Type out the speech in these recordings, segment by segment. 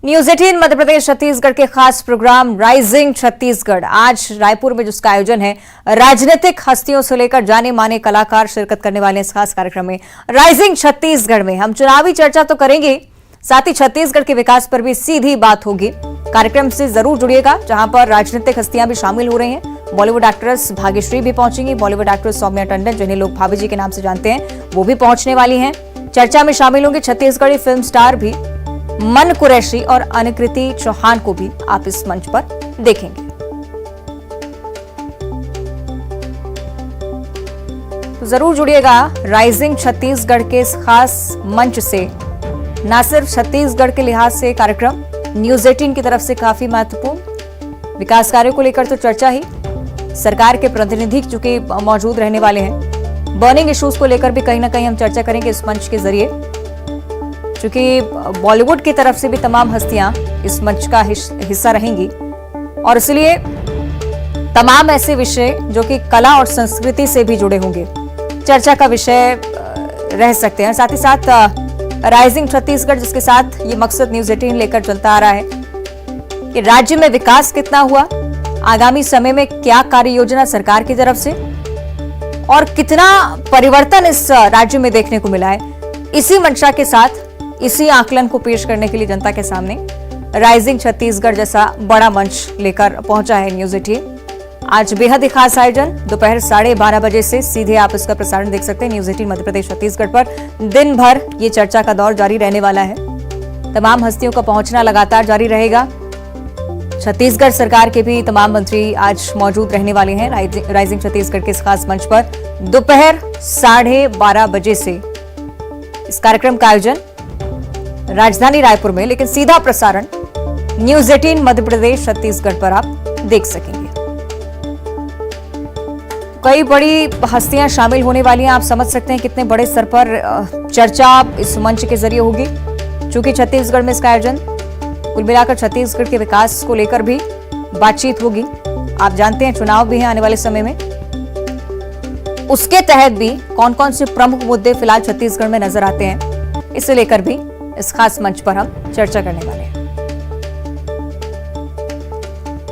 News 18 Madhya Pradesh Chhattisgarh के खास programme rising Chhattisgarh. आज रायपुर में जिसका आयोजन है, राजनीतिक हस्तियों से लेकर जाने माने कलाकार शिरकत करने वाले इस खास कार्यक्रम में राइजिंग छत्तीसगढ़ में हम चुनावी चर्चा तो करेंगे, साथ ही छत्तीसगढ़ के विकास पर भी सीधी बात होगी। कार्यक्रम से जरूर जुड़िएगा, जहां पर राजनीतिक हस्तियां भी शामिल हो रही हैं। बॉलीवुड एक्ट्रेस भाग्यश्री भी पहुंचेंगी। बॉलीवुड एक्ट्रेस सौम्या टंडन, जिन्हें लोग भाभी जी के नाम से जानते हैं, वो भी पहुंचने वाली हैं। चर्चा में शामिल होंगे छत्तीसगढ़ी फिल्म स्टार भी मन कुरैशी और अनुकृति चौहान को भी आप इस मंच पर देखेंगे। तो जरूर जुड़िएगा राइजिंग छत्तीसगढ़ के इस खास मंच से। न सिर्फ छत्तीसगढ़ के लिहाज से कार्यक्रम न्यूज 18 की तरफ से काफी महत्वपूर्ण, विकास कार्यों को लेकर तो चर्चा ही, सरकार के प्रतिनिधि चूंकि मौजूद रहने वाले हैं, बर्निंग इश्यूज को लेकर भी कहीं ना कहीं हम चर्चा करेंगे इस मंच के जरिए, क्योंकि बॉलीवुड की तरफ से भी तमाम हस्तियां इस मंच का हिस्सा रहेंगी और इसलिए तमाम ऐसे विषय जो कि कला और संस्कृति से भी जुड़े होंगे, चर्चा का विषय रह सकते हैं। साथ ही साथ राइजिंग छत्तीसगढ़, जिसके साथ ये मकसद न्यूज 18 लेकर चलता आ रहा है कि राज्य में विकास कितना हुआ, आगामी समय में क्या कार्य योजना सरकार की तरफ से और कितना परिवर्तन इस राज्य में देखने को मिला है। इसी मंशा के साथ इसी आकलन को पेश करने के लिए जनता के सामने राइजिंग छत्तीसगढ़ जैसा बड़ा मंच लेकर पहुंचा है न्यूज 18। आज बेहद ही खास आयोजन, दोपहर 12:30 बजे से सीधे आप इसका प्रसारण देख सकते हैं न्यूज 18 मध्य प्रदेश छत्तीसगढ़ पर। दिन भर ये चर्चा का दौर जारी रहने वाला है। तमाम हस्तियों का पहुंचना लगातार जारी रहेगा। छत्तीसगढ़ सरकार के भी तमाम मंत्री आज मौजूद रहने वाले हैं राइजिंग छत्तीसगढ़ के इस खास मंच पर। दोपहर 12:30 बजे से इस कार्यक्रम का आयोजन राजधानी रायपुर में, लेकिन सीधा प्रसारण न्यूज 18 मध्य प्रदेश छत्तीसगढ़ पर आप देख सकेंगे। कई बड़ी हस्तियां शामिल होने वाली हैं। आप समझ सकते हैं कितने बड़े स्तर पर चर्चा इस मंच के जरिए होगी, क्योंकि छत्तीसगढ़ में इसका आयोजन कुल मिलाकर छत्तीसगढ़ के विकास को लेकर भी बातचीत होगी। आप जानते हैं चुनाव भी हैं आने वाले समय में, उसके तहत भी कौन कौन से प्रमुख मुद्दे फिलहाल छत्तीसगढ़ में नजर आते हैं, इसे लेकर भी इस खास मंच पर हम चर्चा करने वाले हैं।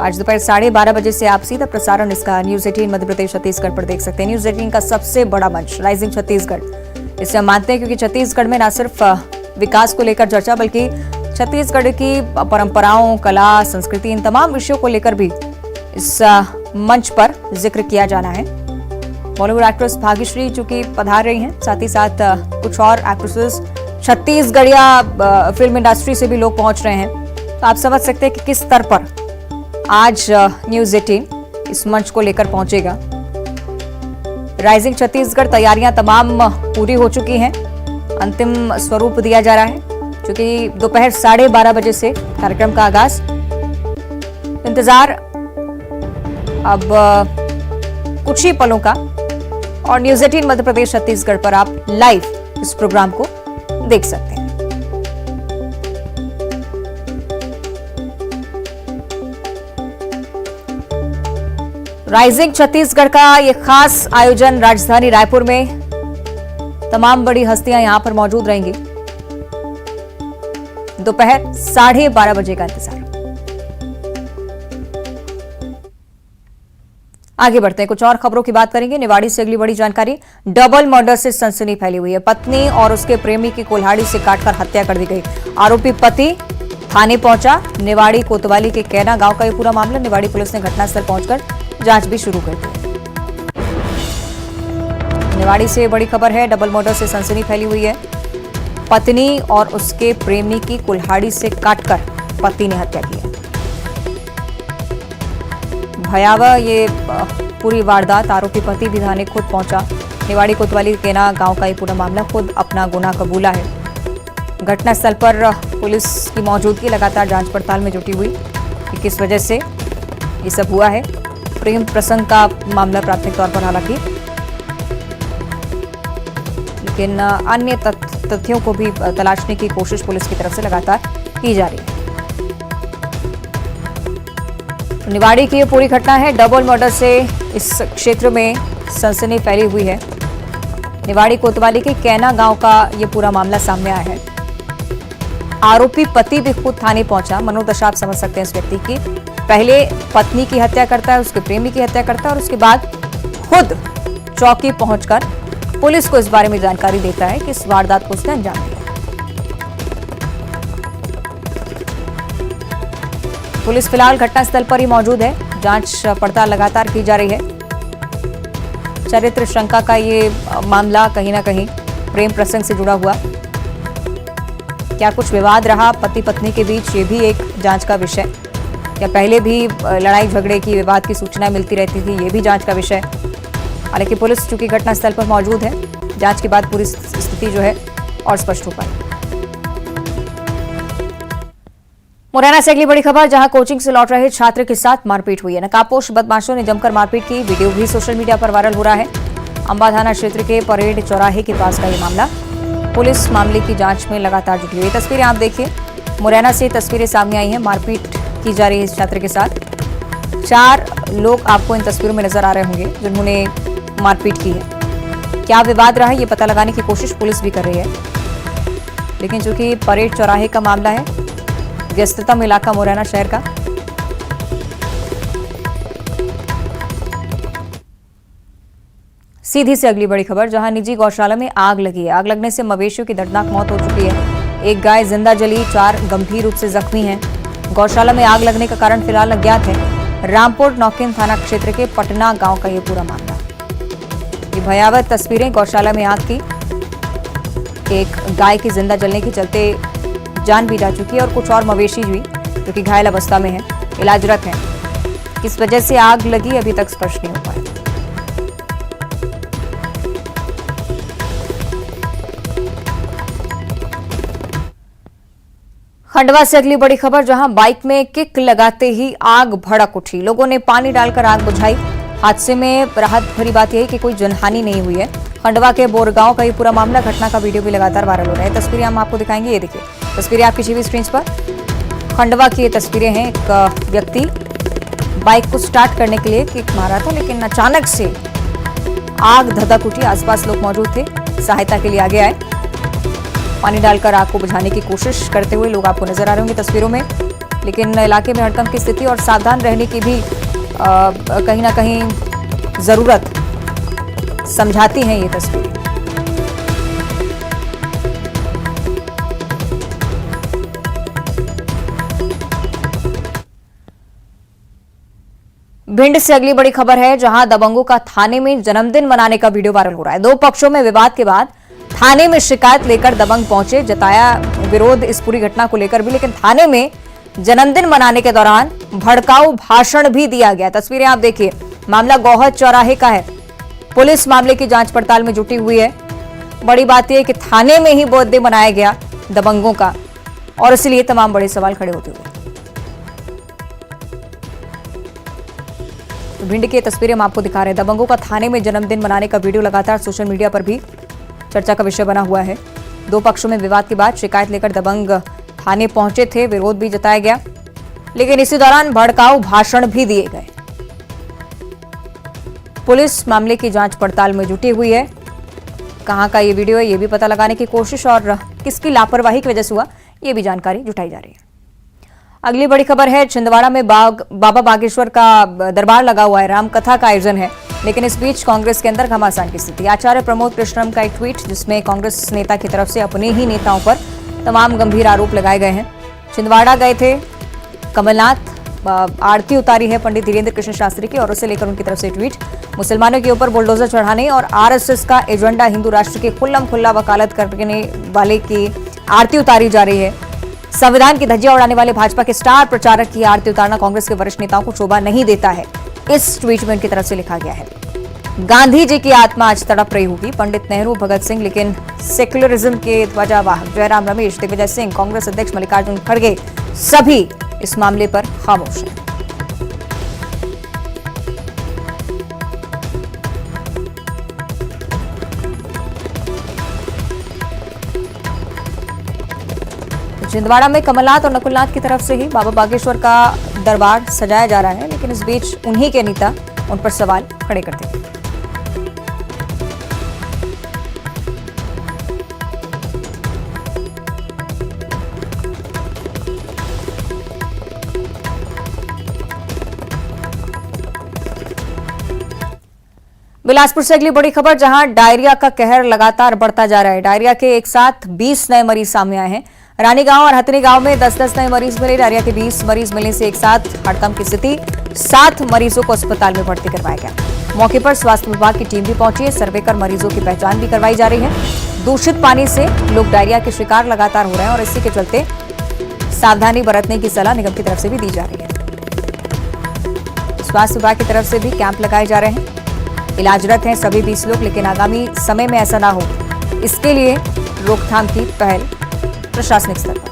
आज दोपहर 12:30 बजे से आप सीधा प्रसारण इसका न्यूज 18 मध्य प्रदेश छत्तीसगढ़ पर देख सकते हैं। न्यूज 18 का सबसे बड़ा मंच राइजिंग छत्तीसगढ़, इसे हम मानते हैं क्योंकि छत्तीसगढ़ में न सिर्फ विकास को लेकर चर्चा, बल्कि छत्तीसगढ़ की परंपराओं, कला, संस्कृति, इन तमाम विषयों को लेकर भी इस मंच पर जिक्र किया जाना है। बॉलीवुड एक्ट्रेस भाग्यश्री चूंकि पधार रही हैं, साथ ही साथ कुछ और एक्ट्रेसेस, छत्तीसगढ़िया फिल्म इंडस्ट्री से भी लोग पहुंच रहे हैं। तो आप समझ सकते हैं कि किस स्तर पर आज न्यूज 18 इस मंच को लेकर पहुंचेगा। राइजिंग छत्तीसगढ़ तैयारियां तमाम पूरी हो चुकी हैं, अंतिम स्वरूप दिया जा रहा है, क्योंकि दोपहर 12:30 बजे से कार्यक्रम का आगाज। इंतजार अब कुछ ही पलों का और न्यूज 18 मध्य प्रदेश छत्तीसगढ़ पर आप लाइव इस प्रोग्राम को देख सकते हैं। राइजिंग छत्तीसगढ़ का ये खास आयोजन राजधानी रायपुर में, तमाम बड़ी हस्तियां यहां पर मौजूद रहेंगी। दोपहर 12:30 बजे का इंतजार। आगे बढ़ते हैं, कुछ और खबरों की बात करेंगे। निवाड़ी से अगली बड़ी जानकारी। डबल मर्डर से सनसनी फैली हुई है। पत्नी और उसके प्रेमी की कुल्हाड़ी से काटकर हत्या कर दी गई। आरोपी पति थाने पहुंचा। निवाड़ी कोतवाली के कैना गांव का यह पूरा मामला। निवाड़ी पुलिस ने घटनास्थल पहुंचकर जांच भी शुरू कर दी। निवाड़ी से बड़ी खबर है, डबल मर्डर से सनसनी फैली हुई है। पत्नी और उसके प्रेमी की कुल्हाड़ी से काटकर पति ने हत्या की है। भयावह ये पूरी वारदात। आरोपी पति भी थाने खुद पहुंचा। निवाड़ी कोतवाली केना गांव का ये पूरा मामला, खुद अपना गुनाह कबूला है। घटनास्थल पर पुलिस की मौजूदगी, लगातार जांच पड़ताल में जुटी हुई कि किस वजह से ये सब हुआ है। प्रेम प्रसंग का मामला प्राथमिक तौर पर हालांकि, लेकिन अन्य तथ्यों को भी तलाशने की कोशिश पुलिस की तरफ से लगातार की जा रही है। निवाड़ी की ये पूरी घटना है। डबल मर्डर से इस क्षेत्र में सनसनी फैली हुई है। निवाड़ी कोतवाली के कैना गांव का ये पूरा मामला सामने आया है। आरोपी पति भी खुद थाने पहुंचा। मनोदशा आप समझ सकते हैं इस व्यक्ति की। पहले पत्नी की हत्या करता है, उसके प्रेमी की हत्या करता है और उसके बाद खुद चौकी पहुंचकर पुलिस को इस बारे में जानकारी देता है कि इस वारदात को उसने अंजाम दिया। पुलिस फिलहाल घटनास्थल पर ही मौजूद है। जांच पड़ताल लगातार की जा रही है। चरित्र शंका का ये मामला कहीं ना कहीं प्रेम प्रसंग से जुड़ा हुआ। क्या कुछ विवाद रहा पति पत्नी के बीच, ये भी एक जांच का विषय। या पहले भी लड़ाई झगड़े की, विवाद की सूचना मिलती रहती थी, ये भी जांच का विषय। हालांकि पुलिस चूंकि घटनास्थल पर मौजूद है, जांच के बाद पूरी स्थिति जो है और स्पष्ट हो पाई। मुरैना से अगली बड़ी खबर, जहां कोचिंग से लौट रहे छात्र के साथ मारपीट हुई है। नकाबपोश बदमाशों ने जमकर मारपीट की। वीडियो भी सोशल मीडिया पर वायरल हो रहा है। अंबा थाना क्षेत्र के परेड चौराहे के पास का ये मामला। पुलिस मामले की जांच में लगातार जुटी हुई है। तस्वीरें आप देखिए, मुरैना से तस्वीरें सामने आई हैं। मारपीट की जा रही है इस छात्र के साथ। 4 लोग आपको इन तस्वीरों में नजर आ रहे होंगे जिन्होंने मारपीट की है। क्या विवाद रहा है ये पता लगाने की कोशिश पुलिस भी कर रही है, लेकिन चूंकि परेड चौराहे का मामला है, व्यस्ततम इलाका मुरैना शहर का, सीधी से अगली बड़ी खबर, जहां निजी गौशाला में आग लगी है। आग लगने से मवेशियों की दर्दनाक मौत हो चुकी है। एक गाय जिंदा जली, 4 गंभीर रूप से जख्मी हैं। गौशाला में आग लगने का कारण फिलहाल अज्ञात है। रामपुर नौकिन थाना क्षेत्र के पटना गांव का ये पूरा मामला। ये भयावह तस्वीरें गौशाला में आग की। एक गाय की जिंदा जलने के चलते जान भी जा चुकी है और कुछ और मवेशी भी जो कि घायल अवस्था में है, इलाजरत हैं। किस वजह से आग लगी अभी तक स्पष्ट नहीं हो पाया। खंडवा से अगली बड़ी खबर, जहां बाइक में किक लगाते ही आग भड़क उठी। लोगों ने पानी डालकर आग बुझाई। हादसे में राहत भरी बात यह है कि कोई जनहानि नहीं हुई है। खंडवा के बोरगांव का ये पूरा मामला। घटना का वीडियो भी लगातार वायरल हो रहा है। तस्वीरें हम आपको दिखाएंगे। ये देखिए तस्वीरें आपकी टीवी स्क्रीन पर। खंडवा की ये तस्वीरें हैं। एक व्यक्ति बाइक को स्टार्ट करने के लिए किक मारा था, लेकिन अचानक से आग धधक उठी। आसपास लोग मौजूद थे, सहायता के लिए आगे आए। पानी डालकर आग को बुझाने की कोशिश करते हुए लोग आपको नजर आ रहे होंगे तस्वीरों में। लेकिन इलाके में हड़कंप की स्थिति और सावधान रहने की भी कहीं ना कहीं जरूरत समझाती हैं ये तस्वीरें। भिंड से अगली बड़ी खबर है, जहां दबंगों का थाने में जन्मदिन मनाने का वीडियो वायरल हो रहा है। 2 पक्षों में विवाद के बाद थाने में शिकायत लेकर दबंग पहुंचे। जताया विरोध इस पूरी घटना को लेकर भी, लेकिन थाने में जन्मदिन मनाने के दौरान भड़काऊ भाषण भी दिया गया। तस्वीरें आप देखिए। मामला गौहद चौराहे का है। पुलिस मामले की जांच पड़ताल में जुटी हुई है। बड़ी बात यह है कि थाने में ही बर्थडे मनाया गया दबंगों का, और इसलिए तमाम बड़े सवाल खड़े होते हुए। तो भिंड की तस्वीरें हम आपको दिखा रहे हैं। दबंगों का थाने में जन्मदिन मनाने का वीडियो लगातार सोशल मीडिया पर भी चर्चा का विषय बना हुआ है। 2 पक्षों में विवाद के बाद शिकायत लेकर दबंग थाने पहुंचे थे। विरोध भी जताया गया, लेकिन इसी दौरान भड़काऊ भाषण भी दिए गए। पुलिस मामले की जांच पड़ताल में जुटी हुई है। कहां का ये वीडियो है ये भी पता लगाने की कोशिश, और किसकी लापरवाही की वजह से हुआ ये भी जानकारी जुटाई जा रही है। अगली बड़ी खबर है, छिंदवाड़ा में बाबा बागेश्वर का दरबार लगा हुआ है। रामकथा का आयोजन है, लेकिन इस बीच कांग्रेस के अंदर घमासान की स्थिति। आचार्य प्रमोद कृष्णम का एक ट्वीट, जिसमें कांग्रेस नेता की तरफ से अपने ही नेताओं पर तमाम गंभीर आरोप लगाए गए हैं। छिंदवाड़ा गए थे कमलनाथ, आरती उतारी है पंडित धीरेन्द्र कृष्ण शास्त्री की, और उसे लेकर उनकी तरफ से ट्वीट। मुसलमानों के ऊपर बुलडोजर चढ़ाने और आरएसएस का एजेंडा हिंदू राष्ट्र की खुल्लम खुल्ला वकालत करने वाले की आरती उतारी जा रही है। संविधान की धज्जियां उड़ाने वाले भाजपा के स्टार प्रचारक की आरती उतारना कांग्रेस के वरिष्ठ नेताओं को शोभा नहीं देता है। इस ट्वीट में उनकी तरफ से लिखा गया है, गांधी जी की आत्मा आज तड़प रही होगी। पंडित नेहरू, भगत सिंह, लेकिन सेक्युलरिज्म के ध्वजावाहक जयराम रमेश, दिग्विजय सिंह, कांग्रेस अध्यक्ष मल्लिकार्जुन खड़गे सभी इस मामले पर खामोश हैं। छिंदवाड़ा में कमलनाथ और नकुलनाथ की तरफ से ही बाबा बागेश्वर का दरबार सजाया जा रहा है, लेकिन इस बीच उन्हीं के नेता उन पर सवाल खड़े करते हैं। बिलासपुर से अगली बड़ी खबर, जहां डायरिया का कहर लगातार बढ़ता जा रहा है। डायरिया के एक साथ 20 नए मरीज सामने आए हैं। रानी गांव और हथनी गांव में 10-10 नए मरीज मिले। डायरिया के 20 मरीज मिलने से एक साथ हड़कंप की स्थिति। 7 मरीजों को अस्पताल में भर्ती करवाया गया। मौके पर स्वास्थ्य विभाग की टीम भी पहुंची है। सर्वे कर मरीजों की पहचान भी करवाई जा रही है। दूषित पानी से लोग डायरिया के शिकार लगातार हो रहे हैं और इसी के चलते सावधानी बरतने की सलाह निगम की तरफ से भी दी जा रही है। स्वास्थ्य विभाग की तरफ से भी कैंप लगाए जा रहे हैं। इलाजरत हैं सभी 20 लोग, लेकिन आगामी समय में ऐसा ना हो, इसके लिए रोकथाम की पहल प्रशासनिक स्तर पर।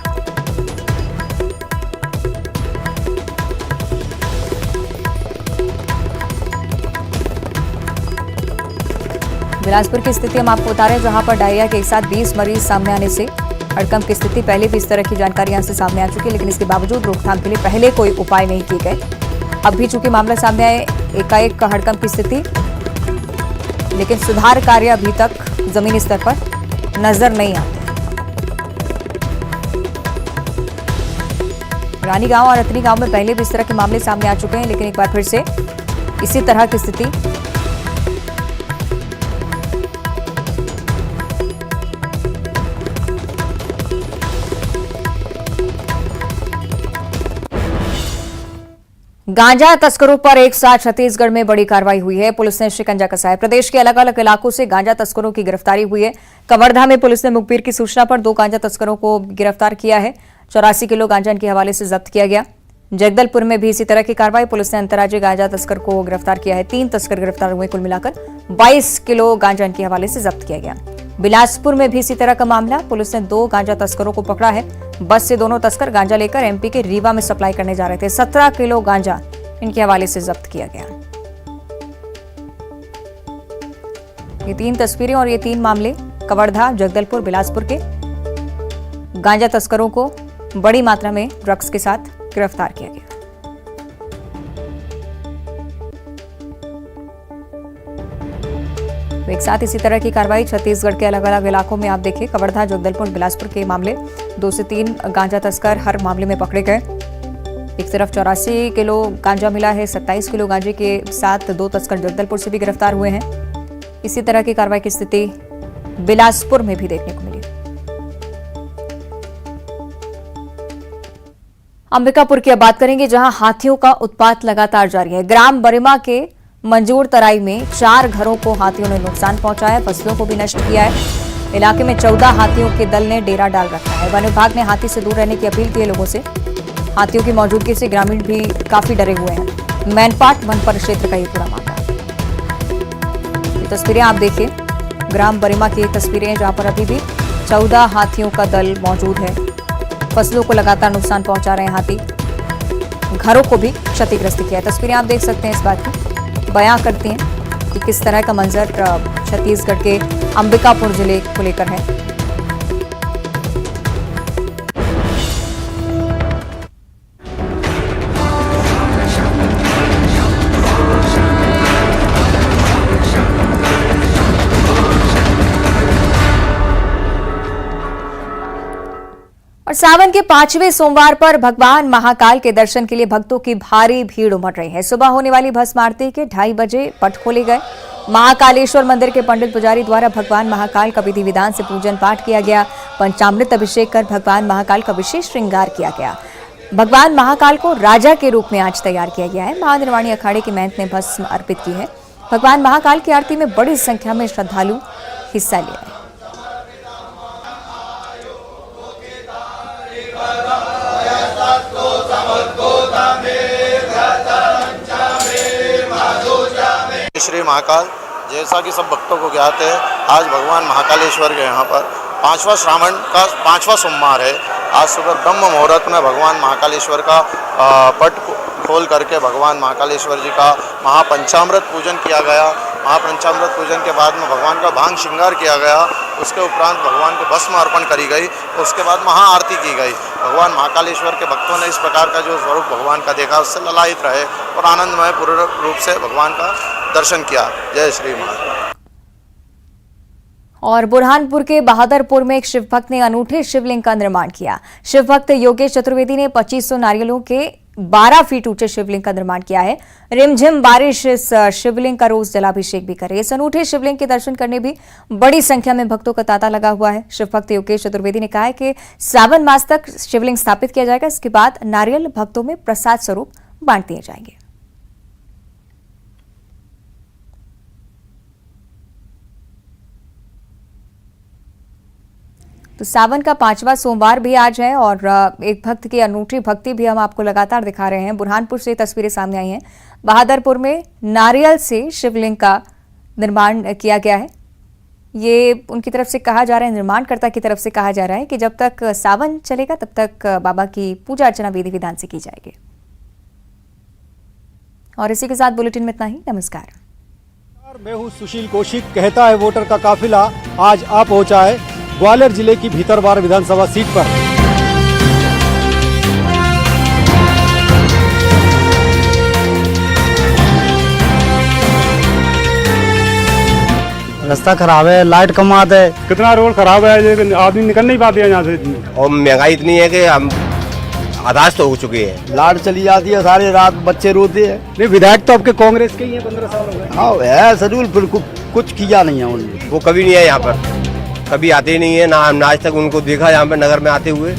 बिलासपुर की स्थिति हम आपको बता रहे हैं, जहां पर डायरिया के एक साथ 20 मरीज सामने आने से हड़कंप की स्थिति। पहले भी इस तरह की जानकारी यहां से सामने आ चुकी है, लेकिन इसके बावजूद रोकथाम के लिए पहले कोई उपाय नहीं किए गए। अब भी चूंकि मामला सामने आए, एकाएक हड़कंप की स्थिति, लेकिन सुधार कार्य अभी तक जमीनी स्तर पर नजर नहीं आते। रानी गांव और रतनी गांव में पहले भी इस तरह के मामले सामने आ चुके हैं, लेकिन एक बार फिर से इसी तरह की स्थिति। गांजा तस्करों पर एक साथ छत्तीसगढ़ में बड़ी कार्रवाई हुई है। पुलिस ने शिकंजा कसा है। प्रदेश के अलग अलग इलाकों से गांजा तस्करों की गिरफ्तारी हुई है। कवर्धा में पुलिस ने मुखबिर की सूचना पर 2 गांजा तस्करों को गिरफ्तार किया है। 84 किलो गांजा इनके हवाले से जब्त किया गया। जगदलपुर में भी इसी तरह की कार्रवाई, पुलिस ने अंतर्राज्यीय गांजा तस्कर को गिरफ्तार किया है। 3 तस्कर गिरफ्तार हुए। कुल मिलाकर 22 किलो गांजा इनके हवाले से जब्त किया गया। बिलासपुर में भी इसी तरह का मामला, पुलिस ने 2 गांजा तस्करों को पकड़ा है। बस से दोनों तस्कर गांजा लेकर एमपी के रीवा में सप्लाई करने जा रहे थे। 17 किलो गांजा इनके हवाले से जब्त किया गया। ये 3 तस्वीरें और ये 3 मामले कवर्धा, जगदलपुर, बिलासपुर के गांजा तस्करों को बड़ी मात्रा में ड्रग्स के साथ गिरफ्तार किया गया। तो एक साथ इसी तरह की कार्रवाई छत्तीसगढ़ के अलग अलग इलाकों में आप देखिए, कवर्धा, जगदलपुर, बिलासपुर के मामले, 2 से 3 गांजा तस्कर हर मामले में पकड़े गए। एक तरफ 84 किलो गांजा मिला है, 27 किलो गांजे के साथ 2 तस्कर जगदलपुर से भी गिरफ्तार हुए हैं। इसी तरह की कार्रवाई की स्थिति बिलासपुर में भी देखने को मिली। अंबिकापुर की अब बात करेंगे, जहां हाथियों का उत्पात लगातार जारी है। ग्राम बरिमा के मंजूर तराई में 4 घरों को हाथियों ने नुकसान पहुंचाया, फसलों को भी नष्ट किया है। इलाके में 14 हाथियों के दल ने डेरा डाल रखा है। वन विभाग ने हाथी से दूर रहने की अपील की है लोगों से। हाथियों की मौजूदगी से ग्रामीण भी काफी डरे हुए हैं। मैनपाट वन परिक्षेत्र का ये पूरा मामला। ये तस्वीरें आप देखिए, ग्राम बरिमा की तस्वीरें, जहां पर अभी भी 14 हाथियों का दल मौजूद है। फसलों को लगातार नुकसान पहुंचा रहे हैं हाथी, घरों को भी क्षतिग्रस्त किया है। तस्वीरें आप देख सकते हैं, इस बात की बयां करती हैं कि किस तरह का मंजर छत्तीसगढ़ के अंबिकापुर जिले को लेकर है। और सावन के 5वें सोमवार पर भगवान महाकाल के दर्शन के लिए भक्तों की भारी भीड़ उमड़ रही है। सुबह होने वाली भस्म आरती के 2:30 बजे पट खोले गए। महाकालेश्वर मंदिर के पंडित पुजारी द्वारा भगवान महाकाल का विधि विधान से पूजन पाठ किया गया। पंचामृत अभिषेक कर भगवान महाकाल का विशेष श्रृंगार किया गया। भगवान महाकाल को राजा के रूप में आज तैयार किया गया है। महानिर्वाणी अखाड़े की महंत ने भस्म अर्पित की है। भगवान महाकाल की आरती में बड़ी संख्या में श्रद्धालु हिस्सा ले रहे हैं। श्री महाकाल, जैसा कि सब भक्तों को ज्ञात है, आज भगवान महाकालेश्वर के यहाँ पर 5वां श्रावण का 5वां सोमवार है। आज सुबह ब्रह्म मुहूर्त में भगवान महाकालेश्वर का पट खोल करके भगवान महाकालेश्वर जी का महापंचामृत पूजन किया गया। महापंचामृत पूजन के बाद में भगवान का भांग श्रृंगार किया गया। उसके उपरांत भगवान को भस्म अर्पण करी गई। उसके बाद महाआरती की गई। भगवान महाकालेश्वर के भक्तों ने इस प्रकार का जो स्वरूप भगवान का देखा, उससे ललायित रहे और आनंदमय पूर्ण रूप से भगवान का दर्शन किया। जय श्री महाकाल। और बुरहानपुर के बहादुरपुर में एक शिव भक्त ने अनूठे शिवलिंग का निर्माण किया। शिव भक्त योगेश चतुर्वेदी ने 2500 नारियलों के 12 फीट ऊंचे शिवलिंग का निर्माण किया है। रिमझिम बारिश इस शिवलिंग का रोज जलाभिषेक भी करे। इस अनूठे शिवलिंग के दर्शन करने भी बड़ी संख्या में भक्तों का तांता लगा हुआ है। शिव भक्त योगेश चतुर्वेदी ने कहा है कि सावन मास तक शिवलिंग स्थापित किया जाएगा। इसके बाद नारियल भक्तों में प्रसाद स्वरूप बांट दिए जाएंगे। तो सावन का 5वां सोमवार भी आज है और एक भक्त की अनूठी भक्ति भी हम आपको लगातार दिखा रहे हैं। बुरहानपुर से तस्वीरें सामने आई हैं। बहादुरपुर में नारियल से शिवलिंग का निर्माण किया गया है। ये उनकी तरफ से कहा जा रहा है, निर्माणकर्ता की तरफ से कहा जा रहा है कि जब तक सावन चलेगा तब तक बाबा की पूजा अर्चना विधि विधान से की जाएगी। और इसी के साथ बुलेटिन में इतना ही। नमस्कार। मैं हूं सुशील कौशिक। कहता है वोटर का काफिला आज आ पहुंचा है ग्वालियर जिले की भीतरवार विधानसभा सीट पर। रास्ता खराब है, लाइट कम आते है। कितना रोड खराब है, ये आदमी निकल नहीं पाते हैं यहाँ से। और महंगाई इतनी है कि हम हताश तो हो चुके हैं। लाइट चली जाती है, सारी रात बच्चे रोते हैं। नहीं, विधायक तो आपके कांग्रेस के ही हैं, 15 साल हो गए। हाँ है जरूर, फिर कुछ किया नहीं है उन्होंने। वो कभी नहीं है यहाँ पर, कभी आते ही नहीं है ना। हमने आज तक उनको देखा यहाँ पर नगर में आते हुए।